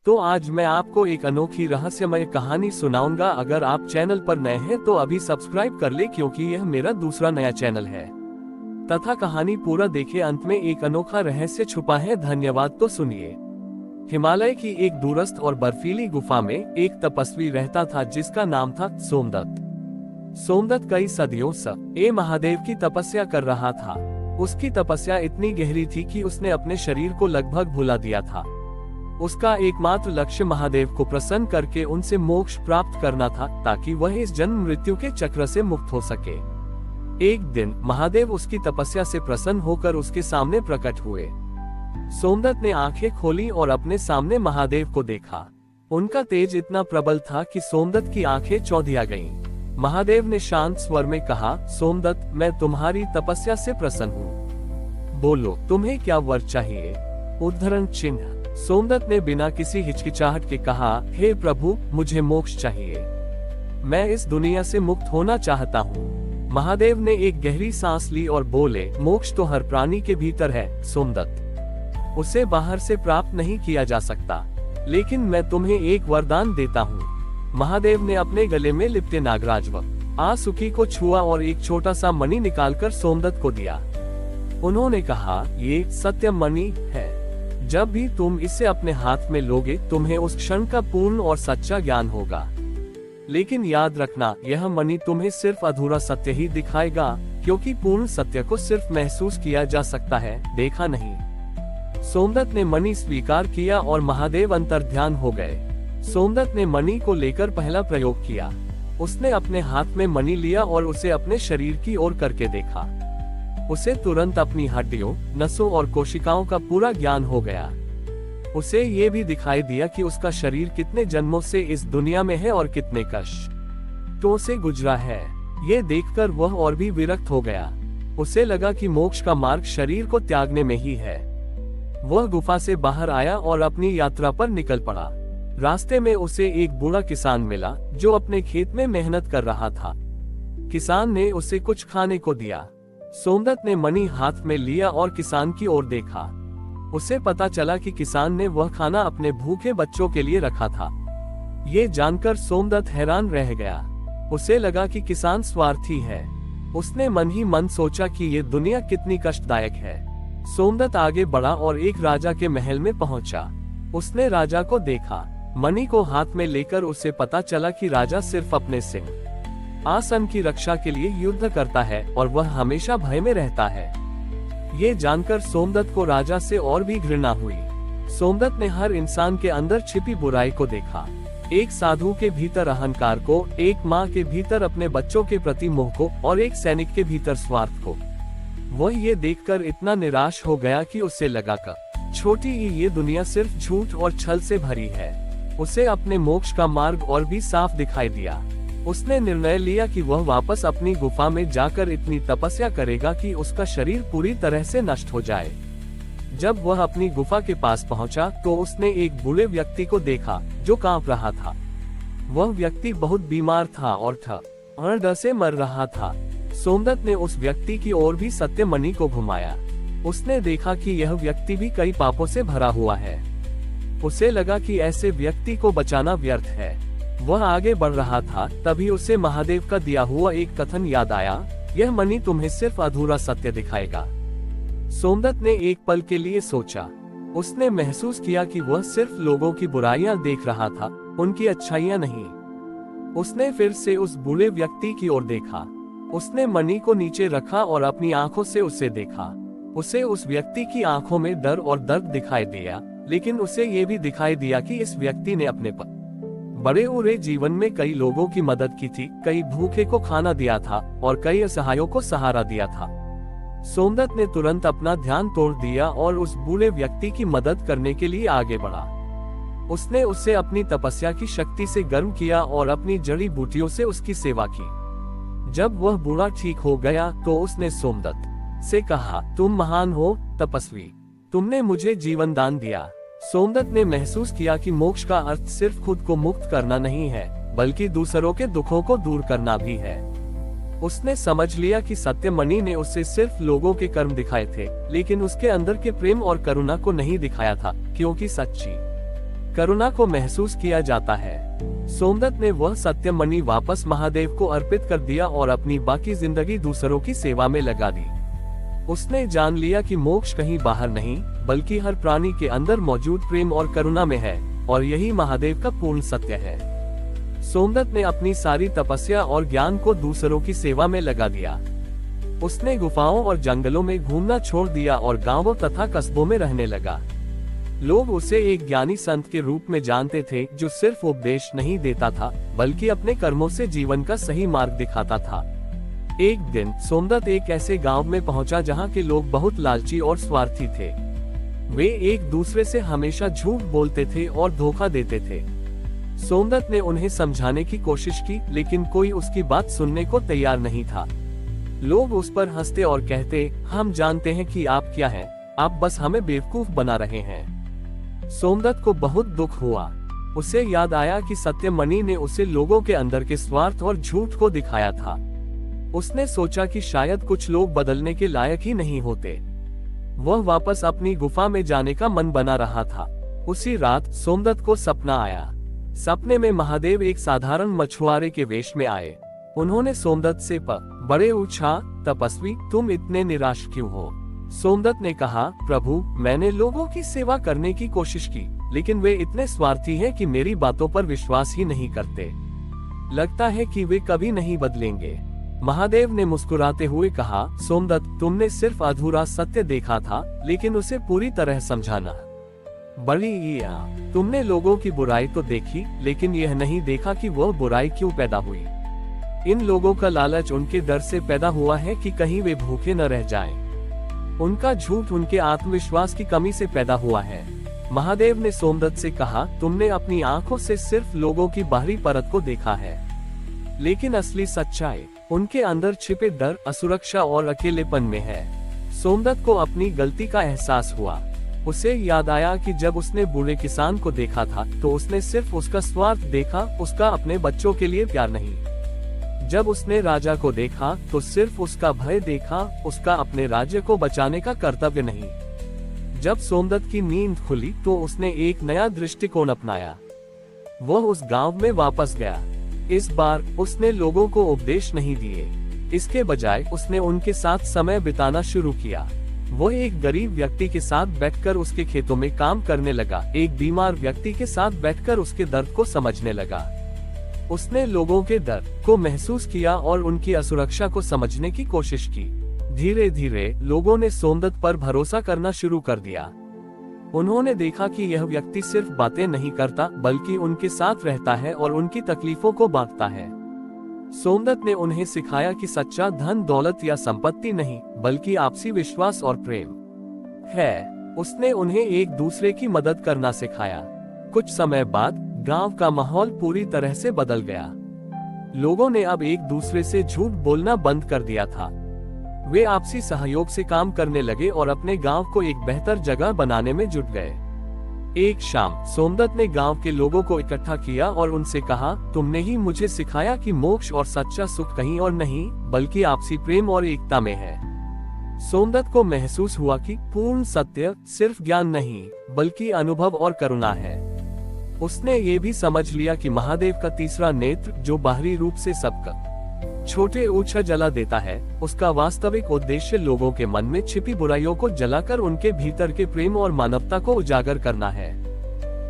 तो आज मैं आपको एक अनोखी रहस्यमय कहानी सुनाऊंगा। अगर आप चैनल पर नए हैं तो अभी सब्सक्राइब कर ले, क्योंकि यह मेरा दूसरा नया चैनल है। तथा कहानी पूरा देखे, अंत में एक अनोखा रहस्य छुपा है। धन्यवाद। तो सुनिए। हिमालय की एक दूरस्थ और बर्फीली गुफा में एक तपस्वी रहता था, जिसका नाम था सोमदत्त। सोमदत्त कई सदियों से महादेव की तपस्या कर रहा था। उसकी तपस्या इतनी गहरी थी कि उसने अपने शरीर को लगभग भुला दिया था। उसका एकमात्र लक्ष्य महादेव को प्रसन्न करके उनसे मोक्ष प्राप्त करना था, ताकि वह इस जन्म मृत्यु के चक्र से मुक्त हो सके। एक दिन महादेव उसकी तपस्या से प्रसन्न होकर उसके सामने प्रकट हुए। सोमदत्त ने आंखें खोली और अपने सामने महादेव को देखा। उनका तेज इतना प्रबल था कि सोमदत्त की आंखें चौंधिया गईं। महादेव ने शांत स्वर में कहा, सोमदत्त, मैं तुम्हारी तपस्या से प्रसन्न हूँ। बोलो, तुम्हें क्या वर चाहिए? उद्धरण चिन्ह। सोमदत्त ने बिना किसी हिचकिचाहट के कहा, हे प्रभु, मुझे मोक्ष चाहिए। मैं इस दुनिया से मुक्त होना चाहता हूँ। महादेव ने एक गहरी सांस ली और बोले, मोक्ष तो हर प्राणी के भीतर है सोमदत्त। उसे बाहर से प्राप्त नहीं किया जा सकता, लेकिन मैं तुम्हें एक वरदान देता हूँ। महादेव ने अपने गले में लिपटे नागराज व आसुकी को छुआ और एक छोटा सा मणि निकालकर सोमदत्त को दिया। उन्होंने कहा, ये सत्य मणि है। जब भी तुम इसे अपने हाथ में लोगे, तुम्हें उस क्षण का पूर्ण और सच्चा ज्ञान होगा। लेकिन याद रखना, यह मणि तुम्हें सिर्फ अधूरा सत्य ही दिखाएगा, क्योंकि पूर्ण सत्य को सिर्फ महसूस किया जा सकता है, देखा नहीं। सोमदत्त ने मणि स्वीकार किया और महादेव अंतर्ध्यान हो गए। सोमदत्त ने मणि को लेकर पहला प्रयोग किया। उसने अपने हाथ में मणि लिया और उसे अपने शरीर की ओर करके देखा। उसे तुरंत अपनी हड्डियों, नसों और कोशिकाओं का पूरा ज्ञान हो गया। उसे ये भी दिखाई दिया कि उसका शरीर कितने जन्मों से इस दुनिया में है और कितने कष्टों से गुजरा है। ये देखकर वह और भी विरक्त हो गया। उसे लगा कि मोक्ष का मार्ग शरीर को त्यागने में ही है। वह गुफा से बाहर आया और अपनी यात्रा पर निकल पड़ा। रास्ते में उसे एक बूढ़ा किसान मिला, जो अपने खेत में मेहनत कर रहा था। किसान ने उसे कुछ खाने को दिया। सोमदत्त ने मणि हाथ में लिया और किसान की ओर देखा। उसे पता चला कि किसान ने वह खाना अपने भूखे बच्चों के लिए रखा था। ये जानकर सोमदत्त हैरान रह गया। उसे लगा कि किसान स्वार्थी है। उसने मन ही मन सोचा कि ये दुनिया कितनी कष्टदायक है। सोमदत्त आगे बढ़ा और एक राजा के महल में पहुंचा। उसने राजा को देखा। मणि को हाथ में लेकर उसे पता चला कि राजा सिर्फ अपने सिंह आसन की रक्षा के लिए युद्ध करता है और वह हमेशा भय में रहता है। ये जानकर सोमदत्त को राजा से और भी घृणा हुई। सोमदत्त ने हर इंसान के अंदर छिपी बुराई को देखा। एक साधु के भीतर अहंकार को, एक माँ के भीतर अपने बच्चों के प्रति मोह को और एक सैनिक के भीतर स्वार्थ को। वह ये देखकर इतना निराश हो गया कि उसे लगा कि छोटी ही ये दुनिया सिर्फ झूठ और छल से भरी है। उसे अपने मोक्ष का मार्ग और भी साफ दिखाई दिया। उसने निर्णय लिया कि वह वापस अपनी गुफा में जाकर इतनी तपस्या करेगा कि उसका शरीर पूरी तरह से नष्ट हो जाए। जब वह अपनी गुफा के पास पहुंचा, तो उसने एक बूढ़े व्यक्ति को देखा, जो कांप रहा था। वह व्यक्ति बहुत बीमार था और डर से मर रहा था। सोमदत्त ने उस व्यक्ति की ओर भी सत्य मणि को घुमाया। उसने देखा कि यह व्यक्ति भी कई पापों से भरा हुआ है। उसे लगा कि ऐसे व्यक्ति को बचाना व्यर्थ है। वह आगे बढ़ रहा था, तभी उसे महादेव का दिया हुआ एक कथन याद आया, यह मणि तुम्हें सिर्फ अधूरा सत्य दिखाएगा। सोमदत्त ने एक पल के लिए सोचा। उसने महसूस किया कि वह सिर्फ लोगों की बुराइयां देख रहा था, उनकी अच्छाइयां नहीं। उसने फिर से उस बूढ़े व्यक्ति की ओर देखा। उसने मणि को नीचे रखा और अपनी आंखों से उसे देखा। उसे उस व्यक्ति की आंखों में डर और दर्द दिखाई दिया, लेकिन उसे ये भी दिखाई दिया कि इस व्यक्ति ने अपने बड़े उरे जीवन में कई लोगों की मदद की थी, कई भूखे को खाना दिया था और कई असहायों को सहारा दिया था। सोमदत्त ने तुरंत अपना ध्यान तोड़ दिया और उस बूढ़े व्यक्ति की मदद करने के लिए आगे बढ़ा। उसने उसे अपनी तपस्या की शक्ति से गर्म किया और अपनी जड़ी बूटियों से उसकी सेवा की। जब वह बूढ़ा ठीक हो गया, तो उसने सोमदत्त से कहा, तुम महान हो तपस्वी, तुमने मुझे जीवन दान दिया। सोमदत्त ने महसूस किया कि मोक्ष का अर्थ सिर्फ खुद को मुक्त करना नहीं है, बल्कि दूसरों के दुखों को दूर करना भी है। उसने समझ लिया कि सत्य मणि ने उसे सिर्फ लोगों के कर्म दिखाए थे, लेकिन उसके अंदर के प्रेम और करुणा को नहीं दिखाया था, क्योंकि सच्ची करुणा को महसूस किया जाता है। सोमदत्त ने वह सत्य मणि वापस महादेव को अर्पित कर दिया और अपनी बाकी जिंदगी दूसरों की सेवा में लगा दी। उसने जान लिया कि मोक्ष कहीं बाहर नहीं, बल्कि हर प्राणी के अंदर मौजूद प्रेम और करुणा में है, और यही महादेव का पूर्ण सत्य है। सोमदत्त ने अपनी सारी तपस्या और ज्ञान को दूसरों की सेवा में लगा दिया। उसने गुफाओं और जंगलों में घूमना छोड़ दिया और गांवों तथा कस्बों में रहने लगा। लोग उसे एक ज्ञानी संत के रूप में जानते थे, जो सिर्फ उपदेश नहीं देता था, बल्कि अपने कर्मों से जीवन का सही मार्ग दिखाता था। एक दिन सोमदत्त एक ऐसे गांव में पहुंचा जहां के लोग बहुत लालची और स्वार्थी थे। वे एक दूसरे से हमेशा झूठ बोलते थे और धोखा देते थे। सोमदत्त ने उन्हें समझाने की कोशिश की, लेकिन कोई उसकी बात सुनने को तैयार नहीं था। लोग उस पर हंसते और कहते, हम जानते हैं कि आप क्या हैं, आप बस हमें बेवकूफ बना रहे हैं। सोमदत्त को बहुत दुख हुआ। उसे याद आया कि सत्य मणि ने उसे लोगों के अंदर के स्वार्थ और झूठ को दिखाया था। उसने सोचा कि शायद कुछ लोग बदलने के लायक ही नहीं होते। वह वापस अपनी गुफा में जाने का मन बना रहा था। उसी रात सोमदत्त को सपना आया। सपने में महादेव एक साधारण मछुआरे के वेश में आए। उन्होंने सोमदत्त से बड़े ऊंचा, तपस्वी, तुम इतने निराश क्यों हो? सोमदत्त ने कहा, प्रभु, मैंने लोगों की सेवा करने की कोशिश की, लेकिन वे इतने स्वार्थी हैं कि मेरी बातों पर विश्वास ही नहीं करते। लगता है कि वे कभी नहीं बदलेंगे। महादेव ने मुस्कुराते हुए कहा, सोमदत्त, तुमने सिर्फ अधूरा सत्य देखा था, लेकिन उसे पूरी तरह समझाना बड़ी तुमने लोगों की बुराई तो देखी, लेकिन यह नहीं देखा कि वह बुराई क्यों पैदा हुई। इन लोगों का लालच उनके डर से पैदा हुआ है कि कहीं वे भूखे न रह जाएं। उनका झूठ उनके आत्मविश्वास की कमी से पैदा हुआ है। महादेव ने सोमदत्त से कहा, तुमने अपनी आंखों से सिर्फ लोगों की बाहरी परत को देखा है, लेकिन असली सच्चाई उनके अंदर छिपे डर, असुरक्षा और अकेलेपन में है। सोमदत्त को अपनी गलती का एहसास हुआ। उसे याद आया कि जब उसने बूढ़े किसान को देखा था तो उसने सिर्फ उसका स्वार्थ देखा, उसका अपने बच्चों के लिए प्यार नहीं। जब उसने राजा को देखा तो सिर्फ उसका भय देखा, उसका अपने राज्य को बचाने का कर्तव्य नहीं। जब सोमदत्त की नींद खुली तो उसने एक नया दृष्टिकोण अपनाया। वह उस गांव में वापस गया। इस बार उसने लोगों को उपदेश नहीं दिए, इसके बजाय उसने उनके साथ समय बिताना शुरू किया। वह एक गरीब व्यक्ति के साथ बैठकर उसके खेतों में काम करने लगा, एक बीमार व्यक्ति के साथ बैठकर उसके दर्द को समझने लगा। उसने लोगों के दर्द को महसूस किया और उनकी असुरक्षा को समझने की कोशिश की। धीरे धीरे लोगों ने सोमदत्त पर भरोसा करना शुरू कर दिया। उन्होंने देखा कि यह व्यक्ति सिर्फ बातें नहीं करता, बल्कि उनके साथ रहता है और उनकी तकलीफों को बांटता है। सोमदत्त ने उन्हें सिखाया कि सच्चा धन दौलत या संपत्ति नहीं, बल्कि आपसी विश्वास और प्रेम है। उसने उन्हें एक दूसरे की मदद करना सिखाया। कुछ समय बाद गांव का माहौल पूरी तरह से बदल गया। लोगों ने अब एक दूसरे से झूठ बोलना बंद कर दिया था। वे आपसी सहयोग से काम करने लगे और अपने गांव को एक बेहतर जगह बनाने में जुट गए। एक शाम सोमदत्त ने गांव के लोगों को इकट्ठा किया और उनसे कहा, तुमने ही मुझे सिखाया कि मोक्ष और सच्चा सुख कहीं और नहीं, बल्कि आपसी प्रेम और एकता में है। सोमदत्त को महसूस हुआ कि पूर्ण सत्य सिर्फ ज्ञान नहीं, बल्कि अनुभव और करुणा है। उसने ये भी समझ लिया कि महादेव का तीसरा नेत्र, जो बाहरी रूप से सबका छोटे ऊंचा जला देता है, उसका वास्तविक उद्देश्य लोगों के मन में छिपी बुराइयों को जलाकर उनके भीतर के प्रेम और मानवता को उजागर करना है।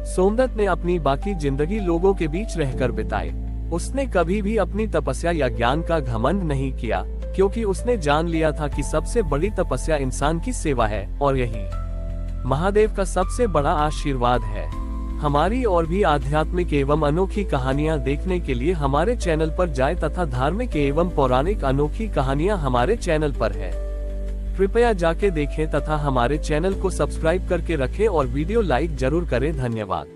सोमदत्त ने अपनी बाकी जिंदगी लोगों के बीच रहकर बिताई। उसने कभी भी अपनी तपस्या या ज्ञान का घमंड नहीं किया, क्योंकि उसने जान लिया था कि सबसे बड़ी तपस्या इंसान की सेवा है, और यही महादेव का सबसे बड़ा आशीर्वाद है। हमारी और भी आध्यात्मिक एवं अनोखी कहानियां देखने के लिए हमारे चैनल पर जाएं तथा धार्मिक एवं पौराणिक अनोखी कहानियां हमारे चैनल पर है। कृपया जाके देखें तथा हमारे चैनल को सब्सक्राइब करके रखें और वीडियो लाइक जरूर करें। धन्यवाद।